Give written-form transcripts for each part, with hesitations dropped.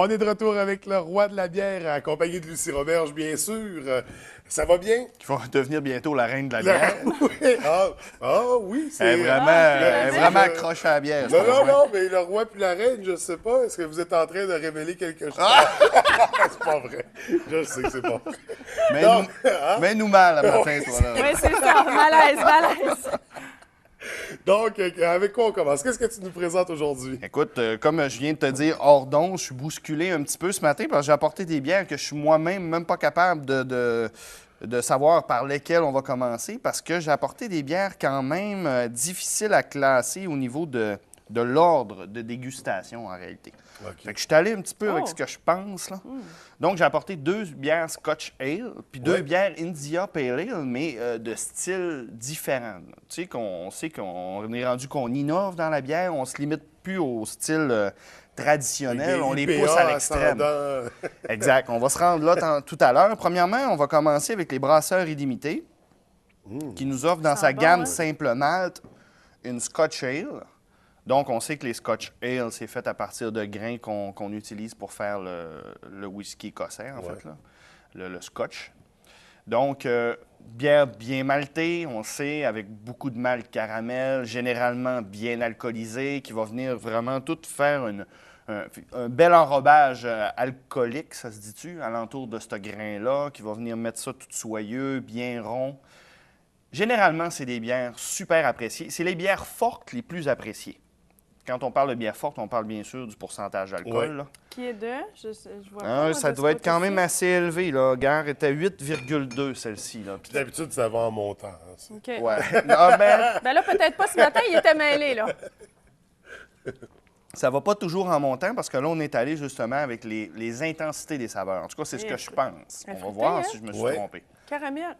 On est de retour avec le roi de la bière, accompagné de Lucie Roberge, bien sûr. Ça va bien? Qui va devenir bientôt la reine de la La- bière. Oui. Oui, Elle est c'est... vraiment, elle est je- vraiment accroche à la bière. Non, je non, pense, non, mais le roi puis la reine, je sais pas. Est-ce que vous êtes en train de révéler quelque chose? C'est pas vrai. Je sais que c'est pas vrai. Mais Non, nous, hein? mets-nous mal le matin, toi, là. Oui, c'est ça. Malaise, malaise. Donc, avec quoi on commence? Qu'est-ce que tu nous présentes aujourd'hui? Écoute, comme je viens de te dire hors d'onde, je suis bousculé un petit peu ce matin parce que j'ai apporté des bières que je suis moi-même même pas capable de savoir par lesquelles on va commencer parce que j'ai apporté des bières quand même difficiles à classer au niveau de l'ordre de dégustation en réalité. OK. Fait que je suis allé un petit peu avec Oh. ce que je pense. Là. Donc, j'ai apporté 2 bières Scotch Ale, puis 2 Ouais. bières India Pale Ale, mais de style différent. Tu sais, qu'on sait qu'on est rendu qu'on innove dans la bière, on se limite plus au style traditionnel, on les IPA pousse à l'extrême. ascendant. Exact. On va se rendre là tout à l'heure. Premièrement, on va commencer avec les brasseurs illimités, qui nous offrent dans Ça sa sent bon, gamme hein? simple malt une Scotch Ale. Donc, on sait que les Scotch Ale, c'est fait à partir de grains qu'on utilise pour faire le whisky écossais, en Ouais. fait, là, le Scotch. Donc, bière bien maltée, on sait, avec beaucoup de malt caramel, généralement bien alcoolisé, qui va venir vraiment tout faire un bel enrobage alcoolique, ça se dit-tu, alentour de ce grain-là, qui va venir mettre ça tout soyeux, bien rond. Généralement, c'est des bières super appréciées. C'est les bières fortes les plus appréciées. Quand on parle de bière forte, on parle bien sûr du pourcentage d'alcool. Ouais. là. Qui est de? Je vois pas. Ah, moi, ça de ce doit être quand côté-ci. même assez élevé. La guerre était 8,2 celle-ci. Là. Puis- D'habitude, ça va en montant. Hein, ça. OK. Ouais. Ah, ben, Ben là, peut-être pas ce matin, il était mêlé, là. ça va pas toujours en montant parce que là, on est allé justement avec les intensités des saveurs. En tout cas, c'est ce Et que je pense. On va fruité, voir hein? si je me suis Ouais. trompé. Caramel.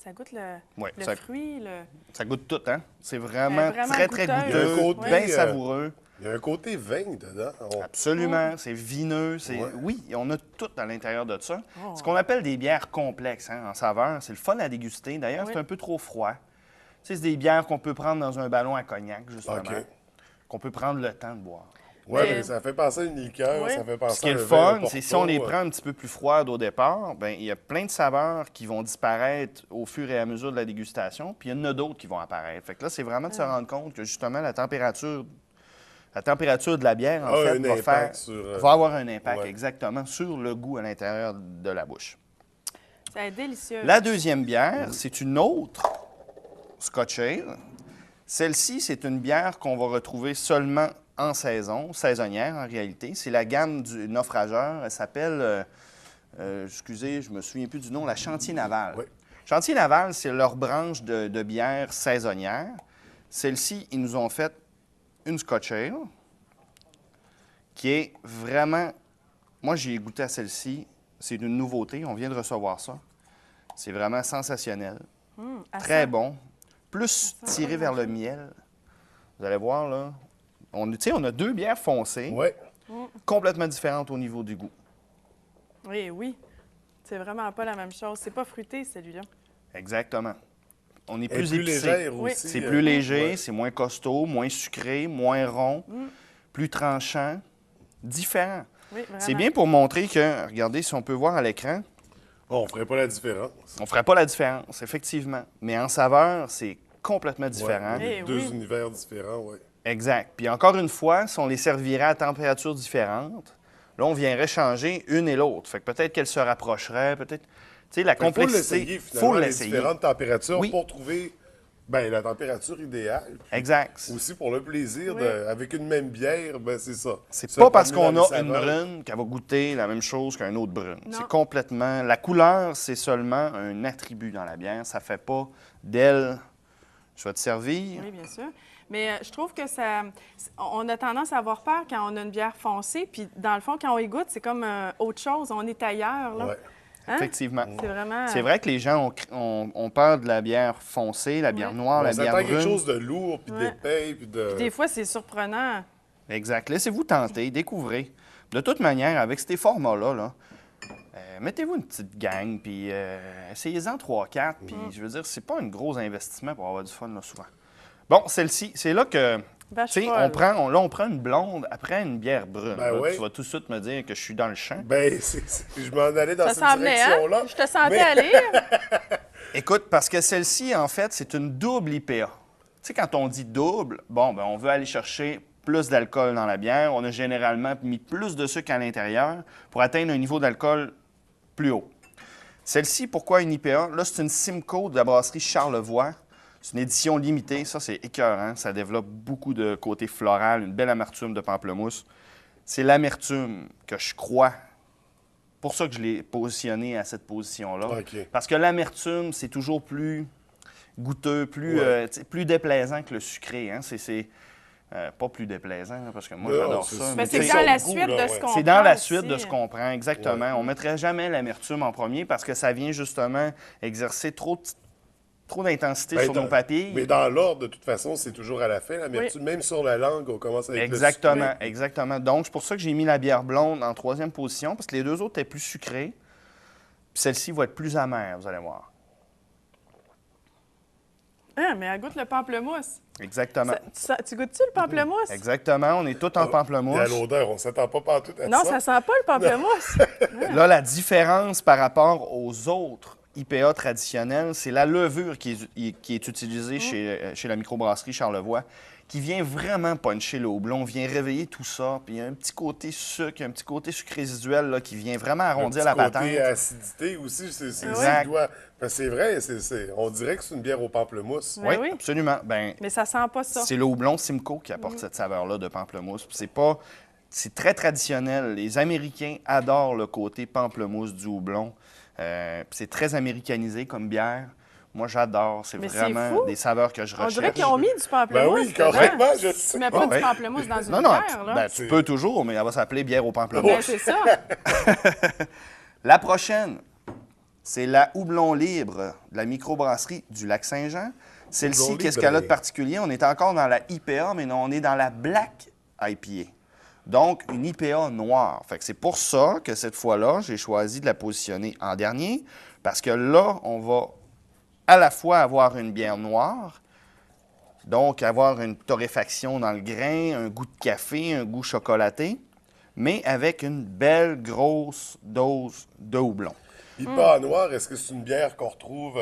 Ça goûte le Ouais, le ça- fruit, le... Ça goûte tout, hein? C'est vraiment, Vraiment très, très goûteuse. Il y a un goûteux, côté, bien savoureux. Il y a un côté vin dedans. Absolument, c'est vineux. Ouais. Oui, on a tout à l'intérieur de ça. Oh. Ce qu'on appelle des bières complexes hein, en saveur. C'est le fun à déguster. D'ailleurs, Oui. c'est un peu trop froid. Tu sais, c'est des bières qu'on peut prendre dans un ballon à cognac, justement. OK. Qu'on peut prendre le temps de boire. Oui, Mais- mais ça fait penser à une liqueur, Ouais. ça fait penser Ce qui est à le un vin, fun, un c'est si on les Porto, prend un petit peu plus froides au départ, bien, il y a plein de saveurs qui vont disparaître au fur et à mesure de la dégustation, puis il y en a d'autres qui vont apparaître. Fait que là, c'est vraiment de se rendre compte que justement la température de la bière, en A fait, un va, impact sur, va avoir un impact ouais. exactement sur le goût à l'intérieur de la bouche. Ça est délicieux. La deuxième bière, c'est une autre Scotch Ale. Celle-ci, c'est une bière qu'on va retrouver seulement en saison, saisonnière en réalité. C'est la gamme du naufrageur. Elle s'appelle, excusez, je me souviens plus du nom, la Chantier Naval. Oui. Chantier Naval, c'est leur branche de bière saisonnière. Celle-ci, ils nous ont fait une Scotch Ale qui est vraiment... Moi, j'ai goûté à celle-ci. C'est une nouveauté. On vient de recevoir ça. C'est vraiment sensationnel. À Très ça. bon. Plus Ça tiré sent vers bon. le miel. Vous allez voir, là. Tu sais, on a 2 bières foncées, Ouais. complètement différentes au niveau du goût. Oui, oui. C'est vraiment pas la même chose. C'est pas fruité, celui-là. Exactement. On est Elle est plus plus épicé. légère Oui. aussi. C'est plus léger, ouais. c'est moins costaud, moins sucré, moins rond, plus tranchant, différent. Oui, vraiment. C'est bien pour montrer que, regardez, si on peut voir à l'écran, On ne ferait pas la différence. on ne ferait pas la différence, effectivement. Mais en saveur, c'est complètement différent. Ouais, Eh deux oui. univers différents, oui. Exact. Puis encore une fois, si on les servirait à température différente, là, on viendrait changer une et l'autre. Fait que peut-être qu'elles se rapprocheraient, peut-être... Tu sais, la Il faut complexité... l'essayer, finalement, les l'essayer. différentes températures Oui. pour trouver la température idéale. Puis Exact. aussi pour le plaisir, Oui. avec une même bière, ben c'est ça. C'est Se pas parce promener qu'on dans a les une saveurs. brune qu'elle va goûter la même chose qu'un autre brune. Non. C'est complètement... La couleur, c'est seulement un attribut dans la bière. Ça fait pas d'elle... Je vais te servir. Oui, bien sûr. Mais je trouve que ça... On a tendance à avoir peur quand on a une bière foncée. Puis, dans le fond, quand on y goûte, c'est comme autre chose. On est ailleurs, là. Ouais. Hein? Effectivement. C'est vraiment... C'est vrai que les gens ont peur de la bière foncée, la bière Ouais. noire, On la bière s'attend à brune. quelque chose de lourd, puis Ouais. d'épais, puis de... Des fois, c'est surprenant. Exact. Laissez-vous tenter, découvrez. De toute manière, avec ces formats-là, là, mettez-vous une petite gang, puis essayez-en 3-4, puis je veux dire, c'est pas un gros investissement pour avoir du fun, là, souvent. Bon, celle-ci, c'est là que Vache Tu sais, folle. on prend une blonde après une bière brune. Ben Là, oui. Tu vas tout de suite me dire que je suis dans le champ. Ben, je m'en allais dans Ça cette s'en venait, hein? direction-là. Je te sentais Mais- aller. Écoute, parce que celle-ci, en fait, c'est une double IPA. Tu sais, quand on dit double, bon, ben, on veut aller chercher plus d'alcool dans la bière. On a généralement mis plus de sucre à l'intérieur pour atteindre un niveau d'alcool plus haut. Celle-ci, pourquoi une IPA? Là, c'est une Simcoe de la brasserie Charlevoix. C'est une édition limitée. Ça, c'est écœurant. Ça développe beaucoup de côté floral, une belle amertume de pamplemousse. C'est l'amertume que je crois. Pour ça que je l'ai positionné à cette position-là. OK. Parce que l'amertume, c'est toujours plus goûteux, plus, Ouais. tu sais, plus déplaisant que le sucré. Hein? C'est pas plus déplaisant, hein, parce que moi, Non, j'adore c'est ça. ça. Mais tu c'est sais, dans la son goût, suite là, de ce ouais. qu'on c'est dans la prend suite de aussi. ce qu'on prend, exactement. On ne mettrait jamais l'amertume en premier parce que ça vient justement exercer trop d'intensité Ben, sur nos papilles. Mais dans l'ordre, de toute façon, c'est toujours à la fin, l'amertume. Même sur la langue, on commence avec Exactement, le sucré. exactement. Donc, c'est pour ça que j'ai mis la bière blonde en troisième position, parce que les deux autres étaient plus sucrées. Puis celle-ci va être plus amère, vous allez voir. Ah, mais elle goûte le pamplemousse. Exactement. Tu goûtes-tu le pamplemousse? Exactement, on est tous en Et à pamplemousse. l'odeur, on s'attend pas partout à Non, ça. ça sent pas le pamplemousse. Là, la différence par rapport aux autres IPA traditionnels, c'est la levure qui est utilisée chez la microbrasserie Charlevoix, qui vient vraiment puncher le houblon, vient réveiller tout ça. Puis il y a un petit côté sucre, un petit côté sucre résiduel là, qui vient vraiment arrondir la patente. Côté acidité aussi, c'est Ouais. ça qui doit... Parce que c'est vrai, on dirait que c'est une bière au pamplemousse. Ouais. Oui, oui. absolument. Ben, Mais ça sent pas ça. c'est le houblon Simcoe qui apporte cette saveur-là de pamplemousse. Puis c'est très traditionnel. Les Américains adorent le côté pamplemousse du houblon. Puis c'est très américanisé comme bière. Moi, j'adore. C'est Mais c'est vraiment fou. des saveurs que je On recherche. dirait qu'ils ont mis du pamplemousse. Ben oui, dedans. carrément, je Tu sais. mets pas Ah, du ouais. pamplemousse dans une Non, non, bière, là. tu peux toujours, mais elle va s'appeler bière au pamplemousse. Ben, c'est ça. La prochaine, c'est la houblon libre de la microbrasserie du Lac-Saint-Jean. Celle-ci, Houblon qu'est-ce libre, qu'elle a de particulier? On est encore dans la IPA, mais non, on est dans la Black IPA. Donc, une IPA noire. Fait que c'est pour ça que cette fois-là, j'ai choisi de la positionner en dernier, parce que là, on va à la fois avoir une bière noire, donc avoir une torréfaction dans le grain, un goût de café, un goût chocolaté, mais avec une belle grosse dose de houblon. IPA noir, est-ce que c'est une bière qu'on retrouve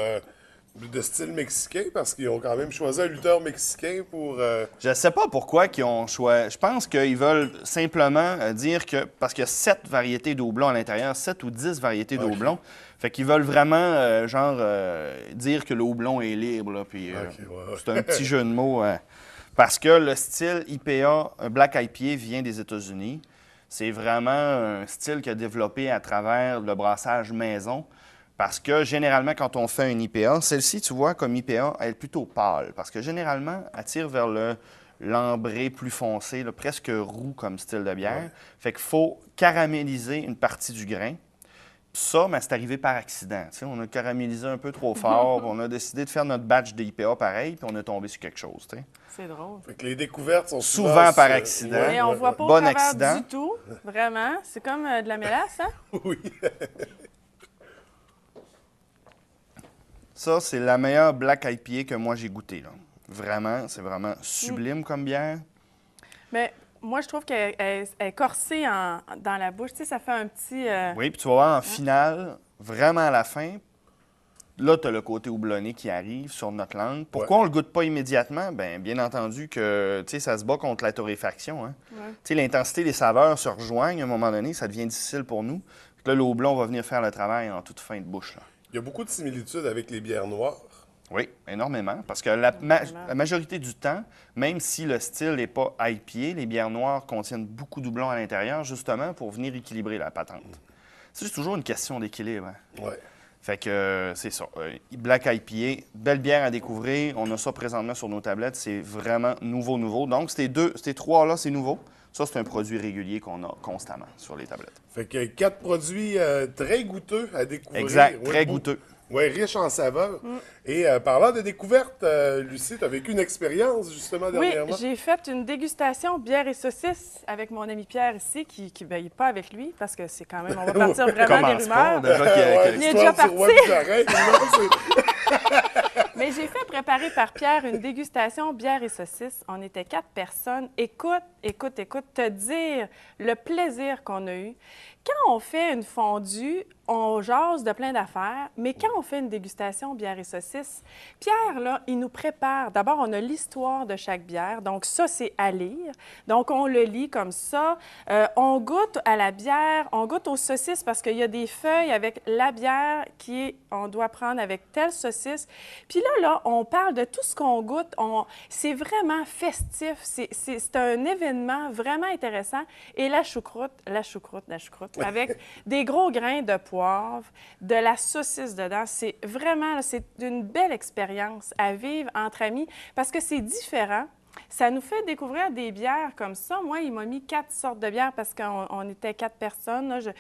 de style mexicain? Parce qu'ils ont quand même choisi un lutteur mexicain pour... Je ne sais pas pourquoi ils ont choisi. Je pense qu'ils veulent simplement dire que, parce qu'il y a 7 variétés de houblon à l'intérieur, 7 ou 10 variétés de Ok. houblon, fait qu'ils veulent vraiment, dire que le houblon est libre, là, puis Ok, ouais. c'est un petit jeu de mots. Parce que le style IPA, un Black IPA, vient des États-Unis. C'est vraiment un style qui a développé à travers le brassage maison. Parce que généralement, quand on fait une IPA, celle-ci, tu vois, comme IPA, elle est plutôt pâle. Parce que généralement, elle tire vers l'ambré plus foncé, là, presque roux comme style de bière. Ouais. Fait qu'il faut caraméliser une partie du grain. Puis ça, ben, c'est arrivé par accident. Tu sais, on a caramélisé un peu trop fort, puis on a décidé de faire notre batch d'IPA pareil, puis on est tombé sur quelque chose. Tu sais. C'est drôle. Fait que les découvertes sont Souvent par accident. Mais on voit pas Bon au travers accident. du tout, vraiment. C'est comme de la mélasse, hein? Oui. Ça, c'est la meilleure Black IPA que moi j'ai goûtée. Là. Vraiment, c'est vraiment sublime comme bière. Mais moi, je trouve qu'elle est corsée dans la bouche. Tu sais, ça fait un petit... Oui, puis tu vas voir en finale, vraiment à la fin, là, tu as le côté houblonné qui arrive sur notre langue. Pourquoi on le goûte pas immédiatement? Bien entendu que, tu sais, ça se bat contre la torréfaction. Hein? Ouais. Tu sais, l'intensité des saveurs se rejoignent à un moment donné, ça devient difficile pour nous. Puis là, le houblon va venir faire le travail en toute fin de bouche. Là. Il y a beaucoup de similitudes avec les bières noires. Oui, énormément. Parce que la majorité du temps, même si le style n'est pas IPA, les bières noires contiennent beaucoup de houblon à l'intérieur, justement pour venir équilibrer la patente. C'est toujours une question d'équilibre. Hein? Ouais. Fait que c'est ça. Black IPA, belle bière à découvrir. On a ça présentement sur nos tablettes. C'est vraiment nouveau. Donc, ces trois-là, c'est nouveau. Ça, c'est un produit régulier qu'on a constamment sur les tablettes. Fait que 4 produits très goûteux à découvrir. Exact, Ouais, très beau- goûteux. Oui, riche en saveurs. Et parlant de découverte, Lucie, tu as vécu une expérience justement Oui, dernièrement. j'ai fait une dégustation bière et saucisses avec mon ami Pierre ici, qui ne veille pas avec lui, parce que c'est quand même, on va partir vraiment des Commence pas, rumeurs. déjà Ouais, Il est déjà l'histoire du roi parti. du Lorraine, non, Mais j'ai fait préparer par Pierre une dégustation bière et saucisses. On était 4 personnes. Écoute, te dire le plaisir qu'on a eu. Quand on fait une fondue, on jase de plein d'affaires, mais quand on fait une dégustation bière et saucisses, Pierre, là, il nous prépare. D'abord, on a l'histoire de chaque bière, donc ça, c'est à lire. Donc, on le lit comme ça. On goûte à la bière, on goûte aux saucisses parce qu'il y a des feuilles avec la bière on doit prendre avec telle saucisse. Puis là, on parle de tout ce qu'on goûte. C'est vraiment festif. C'est un événement vraiment intéressant. Et la choucroute, avec des gros grains de poivre, de la saucisse dedans. C'est vraiment, c'est une belle expérience à vivre entre amis parce que c'est différent. Ça nous fait découvrir des bières comme ça. Moi, il m'a mis 4 sortes de bières parce qu'on était 4 personnes. Là. Je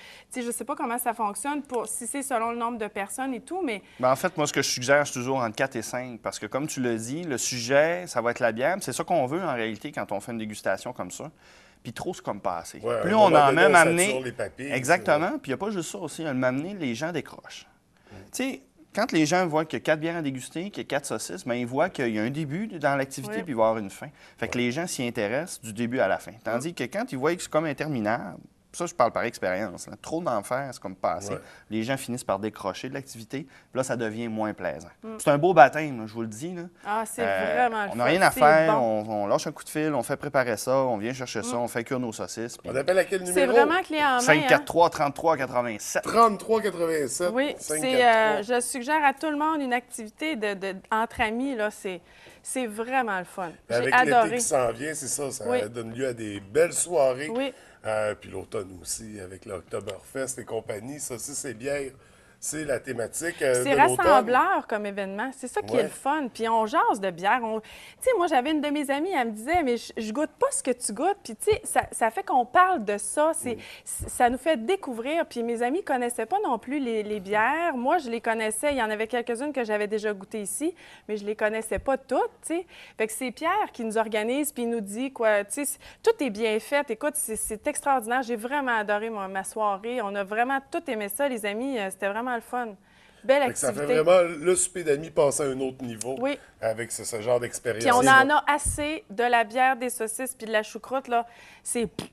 ne sais pas comment ça fonctionne, si c'est selon le nombre de personnes et tout, mais... En fait, moi, ce que je suggère, c'est toujours entre 4 et 5 parce que, comme tu l'as dit, le sujet, ça va être la bière. C'est ça qu'on veut, en réalité, quand on fait une dégustation comme ça. Puis trop, c'est comme pas assez. Ouais, plus on a même amené... sature les papilles, Exactement. Puis il n'y a pas juste ça aussi. À m'amener, les gens décrochent. Tu sais, quand les gens voient qu'il y a 4 bières à déguster, qu'il y a 4 saucisses, bien, ils voient qu'il y a un début dans l'activité puis il va y avoir une fin. Fait que les gens s'y intéressent du début à la fin. Tandis que quand ils voient que c'est comme interminable, ça, je parle par expérience, là, trop d'en faire, c'est comme pas assez. Ouais. Les gens finissent par décrocher de l'activité, puis là, ça devient moins plaisant. C'est un beau baptême, là, je vous le dis. Là. Ah, c'est vraiment le On n'a fun. rien à C'est faire, bon. on lâche un coup de fil, on fait préparer ça, on vient chercher ça, on fait cuire nos saucisses. Puis On appelle à quel numéro? C'est vraiment clé en main. 543 33 87. 33,87. Oui, 543. je suggère à tout le monde une activité entre amis. Là, c'est vraiment le fun. J'ai Avec adoré. l'été qui s'en vient, c'est ça, ça Oui. donne lieu à des belles soirées. Oui. Puis l'automne aussi, avec l'Oktoberfest et compagnie, ça aussi, c'est bière. C'est la thématique C'est de l'automne. rassembleur comme événement. C'est ça qui est Ouais. le fun. Puis on jase de bière. Tu sais, moi, j'avais une de mes amies, elle me disait, mais je goûte pas ce que tu goûtes. Puis, tu sais, ça fait qu'on parle de ça. Ça nous fait découvrir. Puis mes amis connaissaient pas non plus les bières. Moi, je les connaissais. Il y en avait quelques-unes que j'avais déjà goûtées ici, mais je les connaissais pas toutes, tu sais. Fait que c'est Pierre qui nous organise puis il nous dit, quoi, tu sais, tout est bien fait. Écoute, c'est extraordinaire. J'ai vraiment adoré ma soirée. On a vraiment tout aimé ça, les amis. C'était vraiment le fun. Belle Fait que ça activité. fait vraiment le souper d'amis passer à un autre niveau Oui. avec ce genre d'expérience. Puis on en a assez de la bière, des saucisses puis de la choucroute, là. C'est... Puis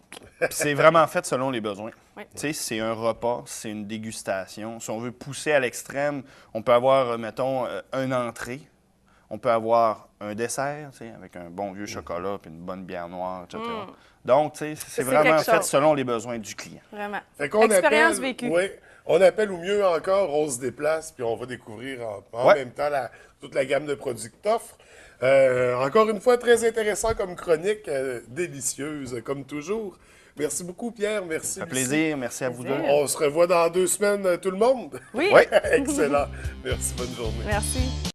c'est vraiment fait selon les besoins. Oui. Tu sais, c'est un repas, c'est une dégustation. Si on veut pousser à l'extrême, on peut avoir, mettons, une entrée. On peut avoir un dessert, tu sais, avec un bon vieux chocolat puis une bonne bière noire, etc. Donc, tu sais, c'est C'est vraiment quelque fait chose. selon les besoins du client. Vraiment. Fait qu'on Expérience appelle, vécue. oui, on appelle ou mieux encore, on se déplace puis on va découvrir en Ouais. même temps toute la gamme de produits que t'offres. Encore une fois, très intéressant comme chronique, délicieuse comme toujours. Merci beaucoup, Pierre. Merci. Ça fait Lucie. plaisir. Merci à vous deux. On se revoit dans 2 semaines, tout le monde. Oui. Oui. Excellent. Merci, bonne journée. Merci.